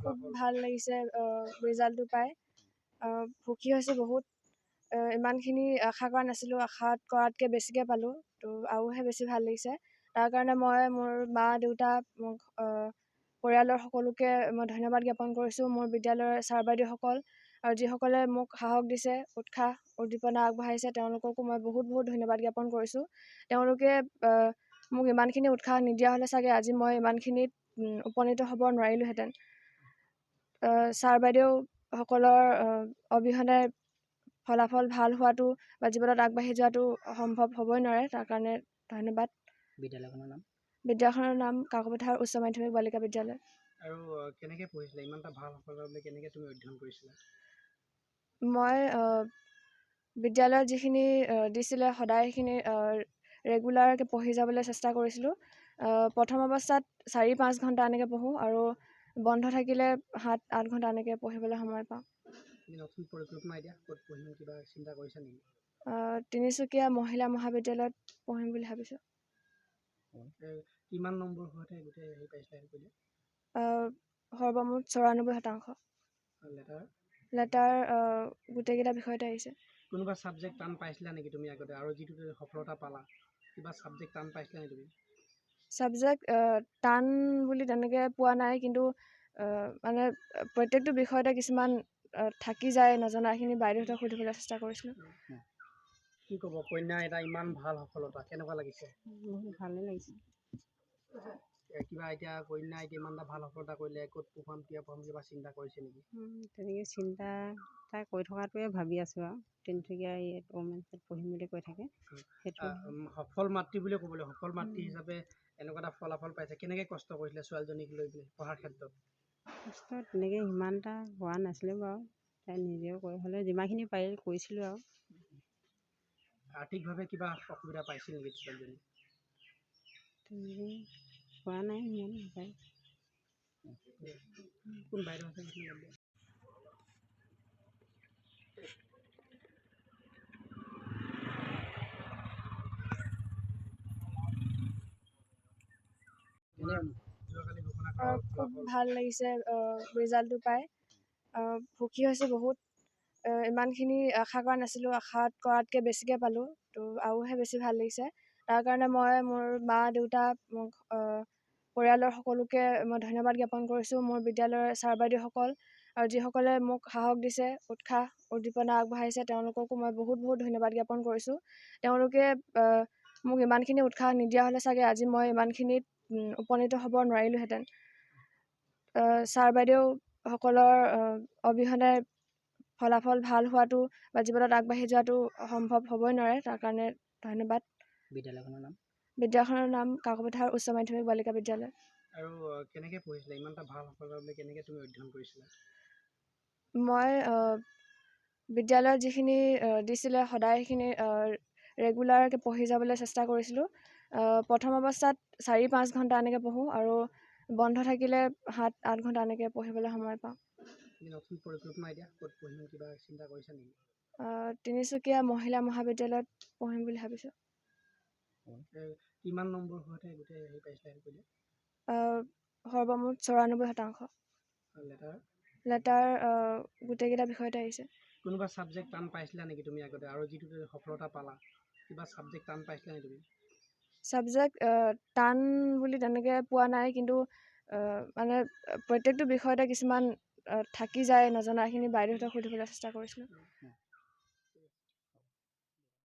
খুব ভাল লাগিছে ৰিজাল্টটো পাই। সুখী হৈছোঁ বহুত। ইমানখিনি আশা কৰা নাছিলোঁ, আশাত কৰাতকৈ বেছিকৈ পালোঁ, তো আৰুহে বেছি ভাল লাগিছে। তাৰ কাৰণে মই মোৰ মা দেউতা মোক পৰিয়ালৰ সকলোকে মই ধন্যবাদ জ্ঞাপন কৰিছোঁ। মোৰ বিদ্যালয়ৰ ছাৰ বাইদেউসকল আৰু যিসকলে মোক সাহস দিছে, উৎসাহ উদ্দীপনা আগবঢ়াইছে, তেওঁলোককো মই বহুত বহুত ধন্যবাদ জ্ঞাপন কৰিছোঁ। তেওঁলোকে মোক ইমানখিনি উৎসাহ নিদিয়া হ'লে চাগে আজি মই ইমানখিনিত উপনীত হ'ব নোৱাৰিলোঁহেঁতেন। ছাৰ বাইদেউসকলৰ অবিহনে ফলাফল ভাল হোৱাটো বা জীৱনত আগবাঢ়ি যোৱাটো সম্ভৱ হ'বই নোৱাৰে। তাৰ কাৰণে ধন্যবাদ। বিদ্যালয়খনৰ নাম কাকপথাৰ উচ্চ মাধ্যমিক বালিকা বিদ্যালয়। আৰু কেনেকৈ পঢ়িছিলা? ইমান এটা ভাল সফলতা পাবলৈ কেনেকৈ তুমি অধ্যয়ন কৰিছিলা? মই বিদ্যালয়ত যিখিনি দিছিলে সদায় সেইখিনি ৰেগুলাৰকৈ পঢ়ি যাবলৈ চেষ্টা কৰিছিলোঁ। প্ৰথম অৱস্থাত 4-5 ঘণ্টা এনেকৈ পঢ়োঁ আৰু বন্ধ থাকিলে 7-8 ঘণ্টা এনেকৈ পঢ়িবলৈ সময় পাওঁ। নতুন পৰিকল্পনা এতিয়া ক'ত পঢ়িম কিবা চিন্তা কৰিছা নেকি? তিনিচুকীয়া মহিলা মহাবিদ্যালয়ত পঢ়িম বুলি ভাবিছোঁ। কিমান নম্বৰ হোৱাতে গোটেই হেৰি পাইছিলা সেইটো? সৰ্বমুঠ 94%। লেটাৰ গোটেইকেইটা বিষয়তে আহিছে। কোনোবা ছাবজেক্ট টান পাইছিলা নেকি তুমি আগতে, আৰু যিটো সফলতা পালা কিবা ছাবজেক্ট টান পাইছিলা নেকি তুমি? ছাবজেক্ট টান বুলি তেনেকৈ পোৱা নাই, কিন্তু মানে প্ৰত্যেকটো বিষয়তে কিছুমান থাকি যায় নজনাখিনি, বাইদেউহঁতক সুধিবলৈ চেষ্টা কৰিছিলোঁ। কি ক'ব, কন্যা এটা ইমান ভাল সফলতা কেনেকুৱা লাগিছে? বহুত ভালেই লাগিছে। কিবা এতিয়া কন্যা এতিয়া ইমান এটা ভাল সফলতা কৰিলে, ক'ত পঢ়াম কিবা চিন্তা কৰিছে নেকি? তেনেকৈ চিন্তা এটা কৰি থকাটোৱে ভাবি আছোঁ আৰু তিনিচুকীয়া ওমেন্সত পঢ়িম বুলি কৈ থাকে। সেইটো সফল মাতৃ বুলিয়ে ক'ব লাগিব। সফল মাতৃ হিচাপে এনেকুৱা এটা ফলাফল পাইছে, কেনেকৈ কষ্ট কৰিছিলে ছোৱালীজনীক লৈ পেলাই পঢ়াৰ ক্ষেত্ৰত? কষ্ট তেনেকৈ সিমান এটা হোৱা নাছিলে বাৰু, তাই নিজেও কৰি হ'লে যিমানখিনি পাৰিল কৰিছিলোঁ আৰু। আৰ্থিকভাৱে কিবা অসুবিধা পাইছিল নেকি ছোৱালীজনী? তেনেকৈ হোৱা নাই সিমান নাপায়। কোন বাইদেউ আছে? খুব ভাল লাগিছে ৰিজাল্টটো পাই। সুখী হৈছোঁ বহুত। ইমানখিনি আশা কৰা নাছিলোঁ, আশাত কৰাতকৈ বেছিকৈ পালোঁ, তো আৰুহে বেছি ভাল লাগিছে। তাৰ কাৰণে মই মোৰ মা দেউতা মোক পৰিয়ালৰ সকলোকে মই ধন্যবাদ জ্ঞাপন কৰিছোঁ। মোৰ বিদ্যালয়ৰ ছাৰ বাইদেউসকল আৰু যিসকলে মোক সাহস দিছে, উৎসাহ উদ্দীপনা আগবঢ়াইছে, তেওঁলোককো মই বহুত বহুত ধন্যবাদ জ্ঞাপন কৰিছোঁ। তেওঁলোকে মোক ইমানখিনি উৎসাহ নিদিয়া হ'লে চাগে আজি মই ইমানখিনিত উপনীত হ'ব নোৱাৰিলোঁহেঁতেন। ছাৰ বাইদেউসকলৰ অবিহনে ফলাফল ভাল হোৱাটো বা জীৱনত আগবাঢ়ি যোৱাটো সম্ভৱ হ'বই নোৱাৰে। তাৰ কাৰণে ধন্যবাদ। বিদ্যালয়খনৰ নাম কাকপথাৰ উচ্চ মাধ্যমিক বালিকা বিদ্যালয়। আৰু কেনেকৈ পঢ়িছিলা? ইমান এটা ভাল সফলতা পাবলৈ কেনেকৈ তুমি অধ্যয়ন কৰিছিলা? মই বিদ্যালয়ত যিখিনি দিছিলে সদায় সেইখিনি ৰেগুলাৰকৈ পঢ়ি যাবলৈ চেষ্টা কৰিছিলোঁ। প্ৰথম অৱস্থাত 4-5 ঘণ্টা এনেকৈ পঢ়োঁ আৰু বন্ধ থাকিলে 7-8 ঘণ্টা এনেকৈ পঢ়িবলৈ সময় পাওঁ। নতুন পৰিকল্পনা এতিয়া ক'ত পঢ়িম কিবা চিন্তা কৰিছা নেকি? তিনিচুকীয়া মহিলা মহাবিদ্যালয়ত পঢ়িম বুলি ভাবিছোঁ। কিমান নম্বৰ হোৱাতে গোটেই হেৰি পাইছিলা সেইটো? সৰ্বমুঠ 94%। লেটাৰ গোটেইকেইটা বিষয়তে আহিছে। কোনোবা ছাবজেক্ট টান পাইছিলা নেকি তুমি আগতে, আৰু যিটো সফলতা পালা কিবা ছাবজেক্ট টান পাইছিলা নেকি তুমি? ছাবজেক্ট টান বুলি তেনেকৈ পোৱা নাই, কিন্তু মানে প্ৰত্যেকটো বিষয়তে কিছুমান থাকি যায় নজনাখিনি, বাইদেউহঁতক সুধিবলৈ চেষ্টা কৰিছিলোঁ।